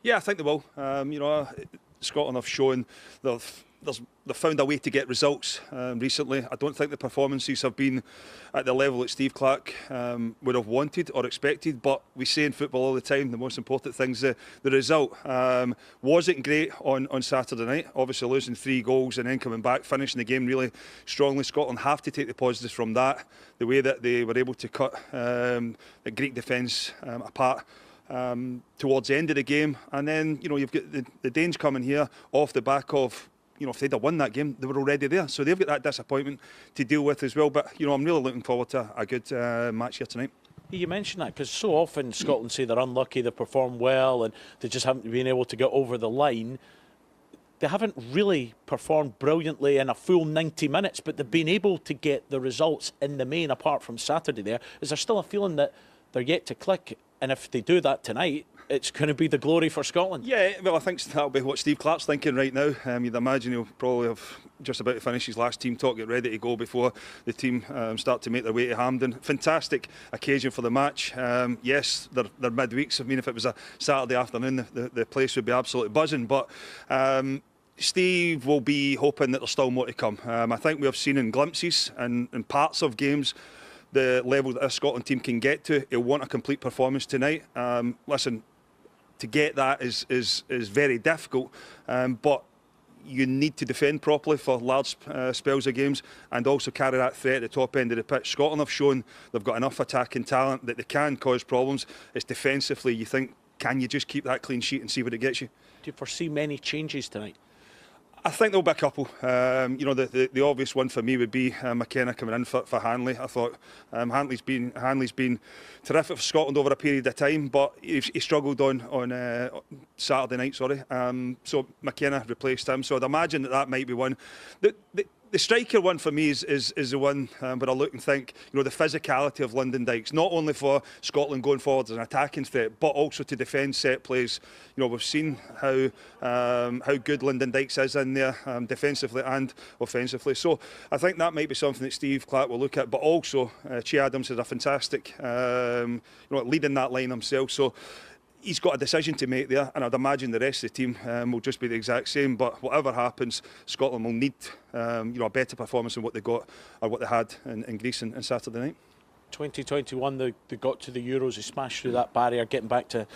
Yeah, I think they will. Scotland have shown they've found a way to get results recently. I don't think the performances have been at the level that Steve Clarke would have wanted or expected, but we say in football all the time, the most important thing's the result. Wasn't great on Saturday night, obviously losing 3 goals and then coming back, finishing the game really strongly. Scotland have to take the positives from that, the way that they were able to cut the Greek defence apart towards the end of the game. And then, you've got the Danes coming here off the back of, if they'd have won that game, they were already there. So they've got that disappointment to deal with as well. But, I'm really looking forward to a good match here tonight. You mentioned that because so often Scotland say they're unlucky, they perform well and they just haven't been able to get over the line. They haven't really performed brilliantly in a full 90 minutes, but they've been able to get the results in the main, apart from Saturday there. Is there still a feeling that they're yet to click? And if they do that tonight, it's going to be the glory for Scotland. Yeah, well, I think that'll be what Steve Clarke's thinking right now. You'd imagine he'll probably have just about to finish his last team talk, get ready to go before the team start to make their way to Hampden. Fantastic occasion for the match. Yes, they're midweeks. I mean, if it was a Saturday afternoon, the place would be absolutely buzzing. But Steve will be hoping that there's still more to come. I think we have seen in glimpses and in parts of games the level that a Scotland team can get to. He'll want a complete performance tonight. Listen, to get that is very difficult, but you need to defend properly for large spells of games and also carry that threat at the top end of the pitch. Scotland have shown they've got enough attacking talent that they can cause problems. It's defensively, you think, can you just keep that clean sheet and see what it gets you? Do you foresee many changes tonight? I think there'll be a couple. The obvious one for me would be McKenna coming in for Hanley. I thought Hanley's been terrific for Scotland over a period of time, but he struggled on Saturday night. So McKenna replaced him. So I'd imagine that might be one. The striker one for me is the one where I look and think, the physicality of Lyndon Dykes, not only for Scotland going forward as an attacking threat, but also to defend set plays. We've seen how good Lyndon Dykes is in there defensively and offensively. So I think that might be something that Steve Clarke will look at. But also, Che Adams is a fantastic, leading that line himself. So he's got a decision to make there, and I'd imagine the rest of the team will just be the exact same. But whatever happens, Scotland will need a better performance than what they got or what they had in Greece on Saturday night. 2021, they got to the Euros, they smashed through that barrier, getting back to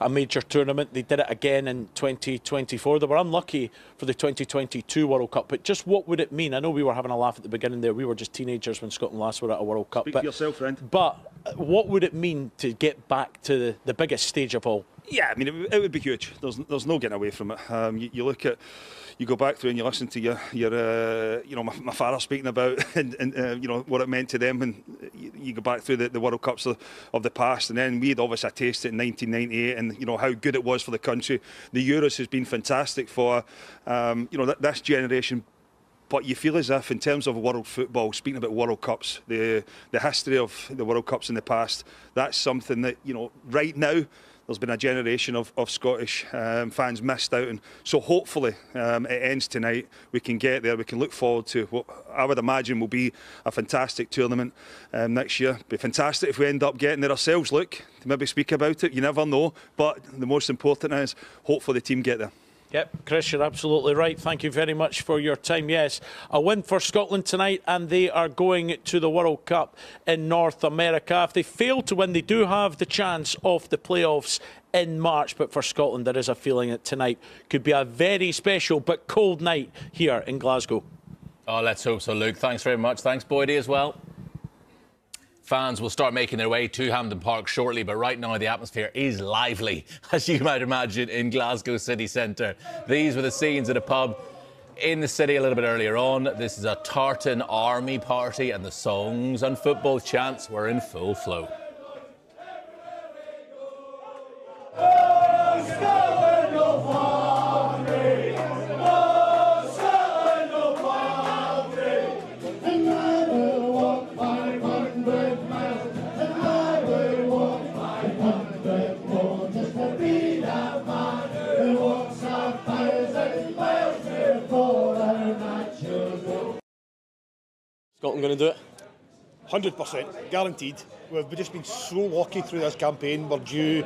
a major tournament. They did it again in 2024. They were unlucky for the 2022 World Cup, but just what would it mean? I know we were having a laugh at the beginning there. We were just teenagers when Scotland last were at a World Cup. Speak for yourself, friend. But what would it mean to get back to the biggest stage of all? Yeah, I mean, it would be huge. There's no getting away from it. You go back through and you listen to your my father speaking about and what it meant to them, and you go back through the World Cups of the past, and then we had obviously a taste in 1998, and how good it was for the country. The Euros has been fantastic for this generation. But you feel as if, in terms of world football, speaking about World Cups, the history of the World Cups in the past, that's something that, right now, there's been a generation of Scottish fans missed out on. So hopefully it ends tonight. We can get there. We can look forward to what I would imagine will be a fantastic tournament next year. It'd be fantastic if we end up getting there ourselves, Luke, to maybe speak about it. You never know. But the most important is hopefully the team get there. Yep, Kris, you're absolutely right. Thank you very much for your time. Yes, a win for Scotland tonight, and they are going to the World Cup in North America. If they fail to win, they do have the chance of the playoffs in March. But for Scotland, there is a feeling that tonight could be a very special but cold night here in Glasgow. Oh, let's hope so, Luke. Thanks very much. Thanks, Boydie, as well. Fans will start making their way to Hampden Park shortly, but right now the atmosphere is lively, as you might imagine, in Glasgow city centre. These were the scenes at a pub in the city a little bit earlier on. This is a Tartan Army party, and the songs and football chants were in full flow. Scotland going to do it? 100%, guaranteed. We've just been so lucky through this campaign. We're due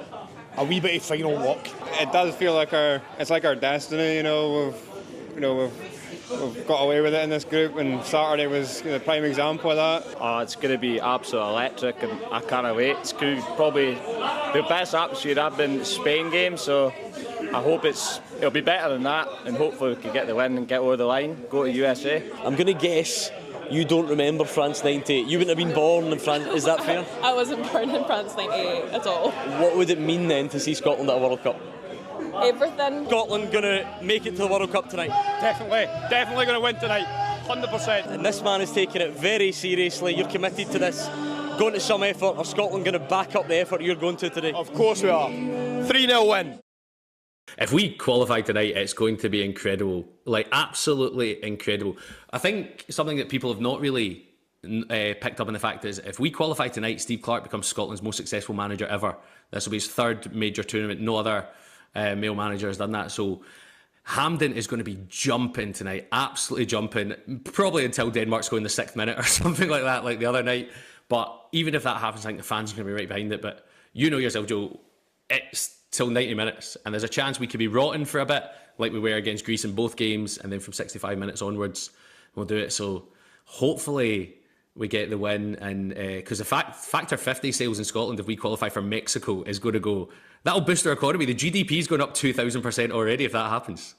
a wee bit of final luck. It does feel like it's like our destiny, We've got away with it in this group, and Saturday was the prime example of that. Oh, it's going to be absolutely electric, and I can't wait. It's going to be probably the best atmosphere I've been at Spain game, so I hope it'll be better than that, and hopefully we can get the win and get over the line, go to USA. I'm going to guess you don't remember France 98. You wouldn't have been born in France, is that fair? I wasn't born in France 98 at all. What would it mean then to see Scotland at a World Cup? Everything. Scotland going to make it to the World Cup tonight? Definitely going to win tonight, 100%. And this man is taking it very seriously. You're committed to this, going to some effort. Are Scotland going to back up the effort you're going to today? Of course we are. 3-0 win. If we qualify tonight, it's going to be incredible. Like, absolutely incredible. I think something that people have not really picked up on the fact is if we qualify tonight, Steve Clarke becomes Scotland's most successful manager ever. This will be his third major tournament. No other male manager has done that. So Hampden is going to be jumping tonight, absolutely jumping, probably until Denmark score in the 6th minute or something like that, like the other night. But even if that happens, I think the fans are going to be right behind it. But you know yourself, Joe, it's till 90 minutes, and there's a chance we could be rotten for a bit, like we were against Greece in both games, and then from 65 minutes onwards, we'll do it. So hopefully we get the win, and because the factor 50 sales in Scotland, if we qualify for Mexico, is going to go. That'll boost our economy. The GDP is going up 2,000% already if that happens.